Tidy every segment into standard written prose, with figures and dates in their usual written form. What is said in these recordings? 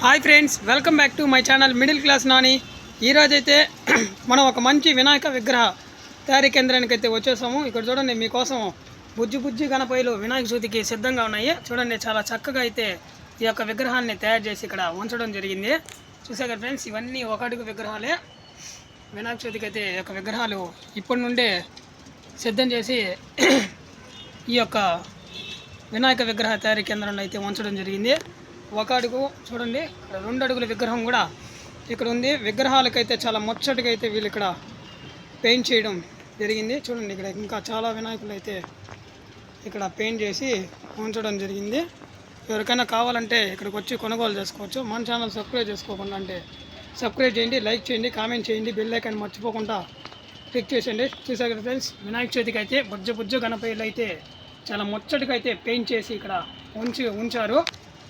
Hi friends, welcome back to my channel middle class Nani. ఈరోజైతే మనం ఒక మంచి వినాయక విగ్రహ తయారీ కేంద్రానికి అయితే వచ్చేసాము. ఇక్కడ చూడండి, మీకోసం బుజ్జి బుజ్జి గణపయ్యలు వినాయక చవితికి సిద్ధంగా ఉన్నాయి. చూడండి, చాలా చక్కగా అయితే ఈ యొక్క విగ్రహాన్ని తయారు చేసి ఇక్కడ ఉంచడం జరిగింది. చూసాక ఫ్రెండ్స్, ఇవన్నీ ఒక అడుగు విగ్రహాలే. వినాయక చవితికి అయితే ఈ యొక్క విగ్రహాలు ఇప్పటి నుండే సిద్ధం చేసి ఈ యొక్క వినాయక విగ్రహ తయారీ కేంద్రంలో అయితే ఉంచడం జరిగింది. ఒక అడుగు చూడండి, 2 అడుగుల విగ్రహం కూడా ఇక్కడ ఉంది. విగ్రహాలకైతే చాలా ముచ్చటగా అయితే వీళ్ళు ఇక్కడ పెయింట్ చేయడం జరిగింది. చూడండి, ఇక్కడ ఇంకా చాలా వినాయకులు అయితే ఇక్కడ పెయింట్ చేసి ఉంచడం జరిగింది. ఎవరికైనా కావాలంటే ఇక్కడికి వచ్చి కొనుగోలు చేసుకోవచ్చు. మన ఛానల్ సబ్స్క్రైబ్ చేసుకోకుండా అంటే సబ్స్క్రైబ్ చేయండి, లైక్ చేయండి, కామెంట్ చేయండి, బెల్ ఐకాన్ మర్చిపోకుండా క్లిక్ చేసేయండి. చూసారు ఫ్రెండ్స్, వినాయక చవితికి అయితే బుజ్జ గణపయ్యలు అయితే చాలా ముచ్చటగా అయితే పెయింట్ చేసి ఇక్కడ ఉంచారు.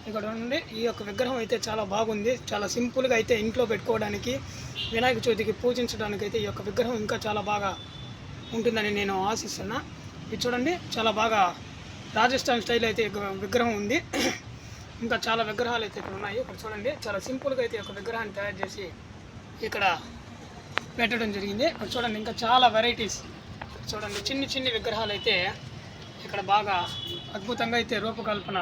ఇక్కడ నుండి ఈ యొక్క విగ్రహం అయితే చాలా బాగుంది. చాలా సింపుల్గా అయితే ఇంట్లో పెట్టుకోవడానికి, వినాయక చవితికి పూజించడానికి అయితే ఈ యొక్క విగ్రహం ఇంకా చాలా బాగా ఉంటుందని నేను ఆశిస్తున్నా. ఇది చూడండి, చాలా బాగా రాజస్థాన్ స్టైల్ అయితే విగ్రహం ఉంది. ఇంకా చాలా విగ్రహాలు అయితే ఇక్కడ ఉన్నాయి. ఇక్కడ చూడండి, చాలా సింపుల్గా అయితే ఒక విగ్రహాన్ని తయారు చేసి ఇక్కడ పెట్టడం జరిగింది. ఇక్కడ చూడండి, ఇంకా చాలా వెరైటీస్ చూడండి, చిన్ని విగ్రహాలు అయితే ఇక్కడ బాగా అద్భుతంగా అయితే రూపకల్పన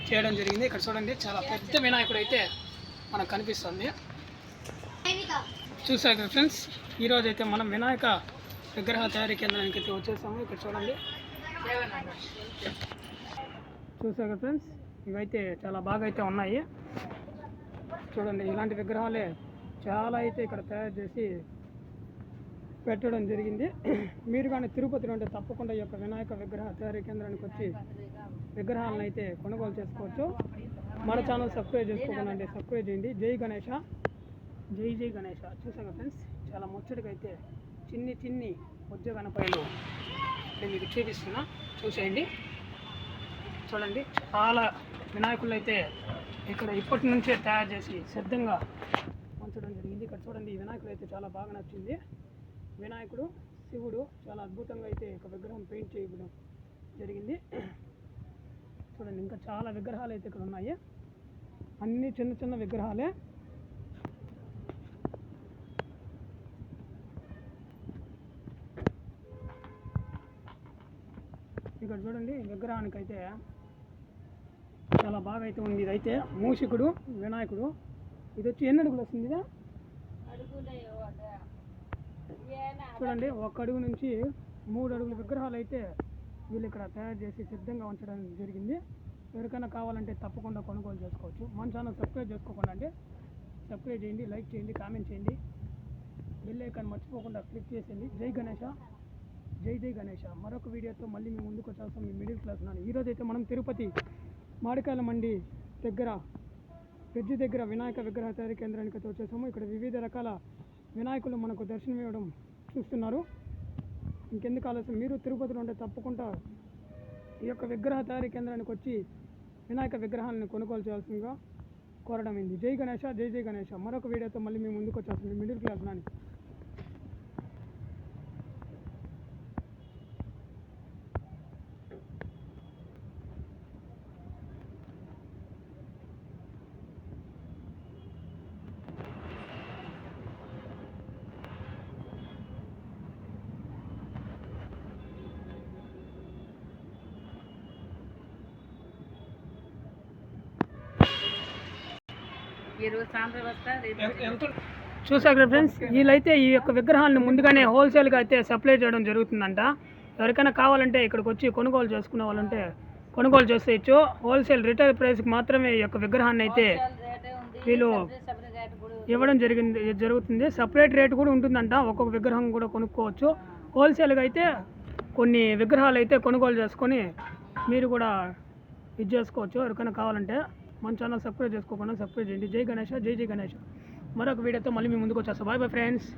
చేయడం జరిగింది. ఇక్కడ చూడండి, చాలా పెద్ద వినాయకుడు అయితే మనకు కనిపిస్తుంది. చూసాక ఫ్రెండ్స్, ఈరోజు అయితే మనం వినాయక విగ్రహ తయారీ కేంద్రానికి అయితే వచ్చేసాము. ఇక్కడ చూడండి, చూసాక ఫ్రెండ్స్, ఇవైతే చాలా బాగా అయితే ఉన్నాయి. చూడండి, ఇలాంటి విగ్రహాలే చాలా అయితే ఇక్కడ తయారు చేసి పెట్టడం జరిగింది. మీరు కానీ తిరుపతిలో ఉంటే తప్పకుండా ఈ యొక్క వినాయక విగ్రహ తయారీ కేంద్రానికి వచ్చి విగ్రహాలను అయితే కొనుగోలు చేసుకోవచ్చు. మన ఛానల్ సబ్స్క్రైబ్ చేసుకోకుండా అంటే సబ్స్క్రైబ్ చేయండి. జై గణేష, జై గణేష. చూసాక ఫ్రెండ్స్, చాలా ముచ్చటగా అయితే చిన్ని బుజ్జ గణపయ్యలు నేను మీకు చూపిస్తున్నా, చూసేయండి. చూడండి, చాలా వినాయకులు అయితే ఇక్కడ ఇప్పటి నుంచే తయారు చేసి సిద్ధంగా ఉంచడం జరిగింది. ఇక్కడ చూడండి, ఈ వినాయకుడు అయితే చాలా బాగా నచ్చింది. వినాయకుడు, శివుడు చాలా అద్భుతంగా అయితే ఒక విగ్రహం పెయింట్ చేయడం జరిగింది. చూడండి, ఇంకా చాలా విగ్రహాలు అయితే ఇక్కడ ఉన్నాయి. అన్నీ చిన్న విగ్రహాలే. ఇక్కడ చూడండి, విగ్రహానికి అయితే చాలా బాగా అయితే ఉంది. ఇదైతే మూషికుడు వినాయకుడు. ఇది వచ్చి ఎన్ని అడుగులు వస్తుంది? ఇదా చూడండి, 1 అడుగు నుంచి 3 అడుగుల విగ్రహాలు అయితే వీళ్ళు ఇక్కడ తయారు చేసి సిద్ధంగా ఉంచడం జరిగింది. ఎవరికైనా కావాలంటే తప్పకుండా కొనుగోలు చేసుకోవచ్చు. మన ఛానల్ సబ్స్క్రైబ్ చేసుకోకుండా అంటే సబ్స్క్రైబ్ చేయండి, లైక్ చేయండి, కామెంట్ చేయండి, బెల్ ఐకాన్ మర్చిపోకుండా క్లిక్ చేసేయండి. జై గణేష, జై గణేష. మరొక వీడియోతో మళ్ళీ మేము ముందుకు వచ్చేస్తాం. మీ మిడిల్ క్లాస్ నాని. ఈరోజు అయితే మనం తిరుపతి మాడికాయల మండి దగ్గర బ్రిడ్జి దగ్గర వినాయక విగ్రహ తయారీ కేంద్రానికి అయితే వచ్చేసాము. ఇక్కడ వివిధ రకాల వినాయకులు మనకు దర్శనం ఇవ్వడం చూస్తున్నారు. ఇంకెందుకు ఆలస్యం, మీరు తిరుపతిలో ఉంటే తప్పకుండా ఈ యొక్క విగ్రహ తయారీ కేంద్రానికి వచ్చి వినాయక విగ్రహాలను కొనుగోలు చేయాల్సిందిగా కోరడం అయింది. జై గణేష, జై గణేష. మరొక వీడియోతో మళ్ళీ మేము ముందుకు వచ్చేస్తాం. Middle class Nani. చూసారు ఫ్రెండ్స్, వీళ్ళైతే ఈ యొక్క విగ్రహాలను ముందుగానే హోల్సేల్గా అయితే సప్లై చేయడం జరుగుతుందంట. ఎవరికైనా కావాలంటే ఇక్కడికి వచ్చి కొనుగోలు చేసుకునే వాళ్ళంటే కొనుగోలు చేసేయచ్చు. హోల్సేల్ రిటైల్ ప్రైస్కి మాత్రమే ఈ యొక్క విగ్రహాన్ని అయితే వీళ్ళు ఇవ్వడం జరుగుతుంది. సపరేట్ రేటు కూడా ఉంటుందంట. ఒక్కొక్క విగ్రహం కూడా కొనుక్కోవచ్చు. హోల్సేల్గా అయితే కొన్ని విగ్రహాలు అయితే కొనుగోలు చేసుకొని మీరు కూడా ఇది చేసుకోవచ్చు. ఎవరికైనా కావాలంటే మన ఛానల్ సబ్స్క్రైబ్ చేసుకోకుండా సబ్స్క్రైబ్ చేయండి. జై గణేష, జై గణేష. మరొక వీడియోతో మళ్ళీ మీ ముందుకు వచ్చేస్తాం. Bye friends.